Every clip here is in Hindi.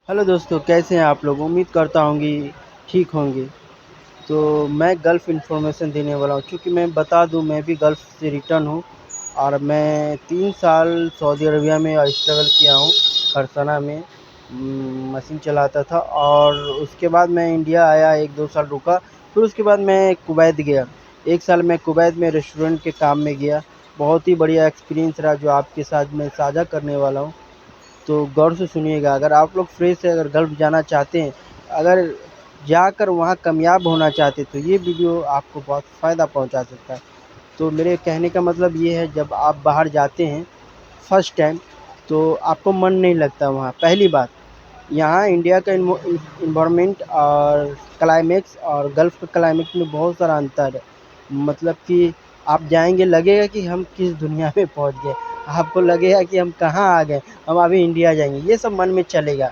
हेलो दोस्तों, कैसे हैं आप लोग? उम्मीद करता हूँ कि ठीक होंगे। तो मैं गल्फ़ इन्फॉर्मेशन देने वाला हूँ। चूँकि मैं बता दूँ, मैं भी गल्फ़ से रिटर्न हूँ और मैं 3 साल सऊदी अरबिया में स्ट्रगल किया हूँ, खरसना में मशीन चलाता था। और उसके बाद मैं इंडिया आया, 1-2 साल रुका, फिर उसके बाद मैं कुवैत गया। 1 साल मैं कुवैत में रेस्टोरेंट के काम में गया। बहुत ही बढ़िया एक्सपीरियंस रहा, जो आपके साथ मैं साझा करने वाला हूँ। तो गौर से सुनिएगा। अगर आप लोग फ्रेश से अगर गल्फ़ जाना चाहते हैं, अगर जाकर वहाँ कामयाब होना चाहते हैं, तो ये वीडियो आपको बहुत फ़ायदा पहुँचा सकता है। तो मेरे कहने का मतलब ये है, जब आप बाहर जाते हैं फर्स्ट टाइम, तो आपको मन नहीं लगता वहाँ। पहली बात, यहाँ इंडिया का इन्वायरमेंट और क्लाइमेक्स और गल्फ़ के क्लाइमेक्स में बहुत सारा अंतर है। मतलब कि आप जाएँगे, लगेगा कि हम किस दुनिया में पहुँच गए। आपको लगेगा कि हम कहाँ आ गए, हम अभी इंडिया जाएँगे। ये सब मन में चलेगा,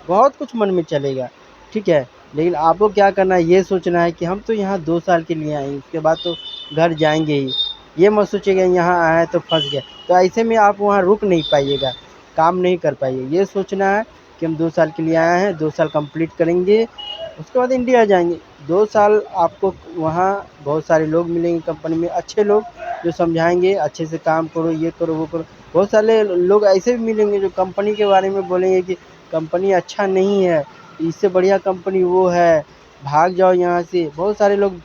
बहुत कुछ मन में चलेगा, ठीक है? लेकिन आपको क्या करना है, ये सोचना है कि हम तो यहाँ 2 साल के लिए आए हैं, उसके बाद तो घर जाएँगे ही। ये मत सोचिएगा यहाँ आए तो फँस गए, तो ऐसे में आप वहाँ रुक नहीं पाइएगा, काम नहीं कर पाइएगा। ये सोचना है कि हम 2 साल के लिए आए हैं, 2 साल कंप्लीट करेंगे, उसके बाद इंडिया जाएँगे। 2 साल आपको वहाँ बहुत सारे लोग मिलेंगे कंपनी में, अच्छे लोग जो समझाएँगे, अच्छे से काम करो, ये करो, वो करो। बहुत सारे लोग ऐसे भी मिलेंगे जो कंपनी के बारे में बोलेंगे कि कंपनी अच्छा नहीं है, इससे बढ़िया कंपनी वो है, भाग जाओ यहाँ से। बहुत सारे लोग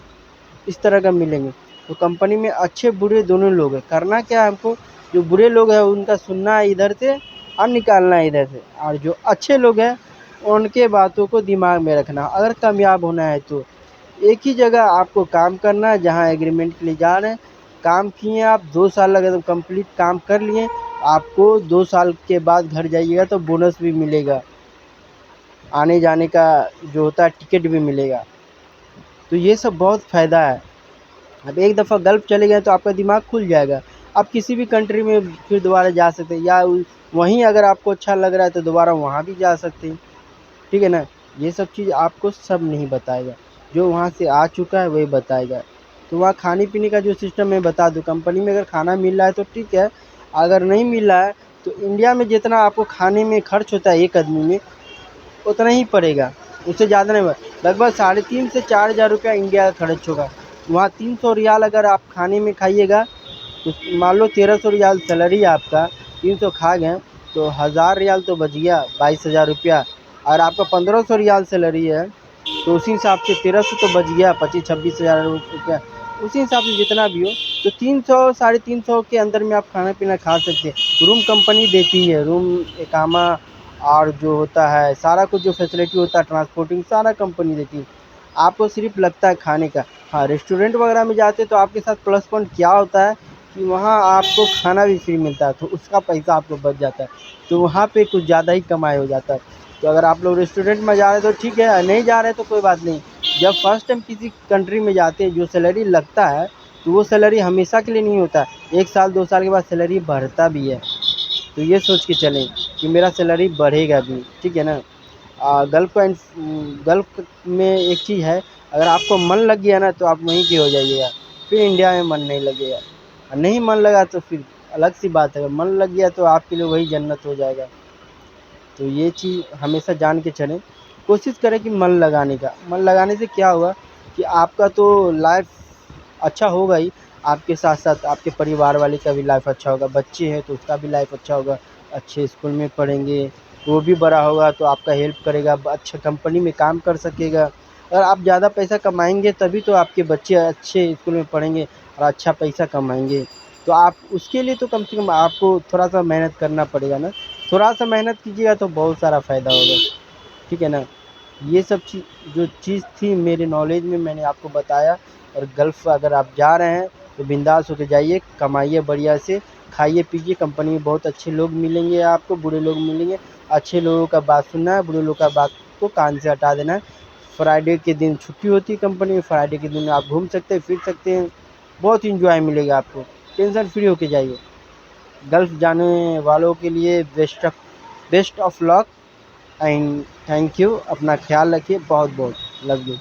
इस तरह का मिलेंगे। तो कंपनी में अच्छे बुरे दोनों लोग हैं। करना क्या है हमको, जो बुरे लोग हैं उनका सुनना है इधर से और निकालना है इधर से, और जो अच्छे लोग हैं उनके बातों को दिमाग में रखना। अगर कामयाब होना है तो एक ही जगह आपको काम करना है, जहाँ एग्रीमेंट के लिए जा रहे हैं। काम किए आप 2 साल लगे तो कंप्लीट काम कर लिए, आपको 2 साल के बाद घर जाइएगा तो बोनस भी मिलेगा, आने जाने का जो होता है टिकट भी मिलेगा। तो ये सब बहुत फ़ायदा है। अब एक दफ़ा गल्फ़ चले गए तो आपका दिमाग खुल जाएगा। आप किसी भी कंट्री में फिर दोबारा जा सकते हैं, या वहीं अगर आपको अच्छा लग रहा है तो दोबारा वहाँ भी जा सकते हैं, ठीक है ना? ये सब चीज़ आपको सब नहीं बताएगा, जो वहाँ से आ चुका है वही बताएगा। तो वहाँ खाने-पीने का जो सिस्टम मैं बता दूँ, कंपनी में अगर खाना मिल रहा है तो ठीक है, अगर नहीं मिल रहा है तो इंडिया में जितना आपको खाने में खर्च होता है एक आदमी में, उतना ही पड़ेगा, उससे ज़्यादा नहीं। लगभग 3.5 से 4,000 रुपया इंडिया का खर्च होगा। वहाँ 300 रियाल अगर आप खाने में खाइएगा, तो मान लो 1300 रियाल सैलरी है आपका, 300 खा गए तो 1000 रियाल तो बच गया, 22,000 रुपया। और आपका 1500 रियाल सैलरी है, तो उसी हिसाब से 1300 तो बच गया, 25-26,000 रुपया। उसी हिसाब से जितना भी हो, तो 300 साढ़े 300 के अंदर में आप खाना-पीना खा सकते हैं। रूम कंपनी देती है, रूम, इकामा और जो होता है सारा कुछ, जो फैसिलिटी होता है ट्रांसपोर्टिंग, सारा कंपनी देती है। आपको सिर्फ़ लगता है खाने का। हाँ, रेस्टोरेंट वगैरह में जाते तो आपके साथ प्लस पॉइंट क्या होता है कि वहाँ आपको खाना भी फ्री मिलता है, तो उसका पैसा आपको बच जाता है। तो वहाँ पे कुछ ज़्यादा ही कमाई हो जाता है। तो अगर आप लोग रेस्टोरेंट में जा रहे हैं तो ठीक है, नहीं जा रहे हैं तो कोई बात नहीं। जब फर्स्ट टाइम किसी कंट्री में जाते हैं, जो सैलरी लगता है, तो वो सैलरी हमेशा के लिए नहीं होता है। 1 साल 2 साल के बाद सैलरी बढ़ता भी है। तो ये सोच के चलें कि मेरा सैलरी बढ़ेगा भी, ठीक है ना? गल्फ़ में एक चीज़ है, अगर आपको मन लग गया ना तो आप वहीं के हो जाइएगा, फिर इंडिया में मन नहीं लगेगा। और नहीं मन लगा तो फिर अलग सी बात है, अगर मन लग गया तो आपके लिए वही जन्नत हो जाएगा। तो ये चीज़ हमेशा जान के चलें। कोशिश करें कि मन लगाने का। मन लगाने से क्या होगा कि आपका तो लाइफ़ अच्छा होगा ही, आपके साथ-साथ आपके परिवार वाले का भी लाइफ़ अच्छा होगा। बच्चे हैं तो उसका भी लाइफ़ अच्छा होगा, अच्छे स्कूल में पढ़ेंगे, वो भी बड़ा होगा तो आपका हेल्प करेगा, अच्छा कंपनी में काम कर सकेगा। अगर आप ज़्यादा पैसा कमाएँगे तभी तो आपके बच्चे अच्छे स्कूल में पढ़ेंगे और अच्छा पैसा कमाएँगे। तो आप उसके लिए तो कम से कम आपको थोड़ा-सा मेहनत करना पड़ेगा ना। थोड़ा-सा मेहनत कीजिएगा तो बहुत सारा फ़ायदा होगा, ठीक है ना? ये सब जो चीज़ थी मेरे नॉलेज में, मैंने आपको बताया। और गल्फ़ अगर आप जा रहे हैं तो बिंदास होके जाइए, कमाइए बढ़िया से, खाइए-पीजिए। कंपनी में बहुत अच्छे लोग मिलेंगे आपको, बुरे लोग मिलेंगे। अच्छे लोगों का बात सुनना है, बुरे लोगों का बात को कान से हटा देना है। फ्राइडे के दिन छुट्टी होती है कंपनी में, फ्राइडे के दिन आप घूम सकते हैं, फिर सकते हैं, बहुत एन्जॉय मिलेगा आपको। टेंशन फ्री होके जाइए। गल्फ़ जाने वालों के लिए best of luck and thank you. अपना ख्याल रखिए, बहुत बहुत लव यू।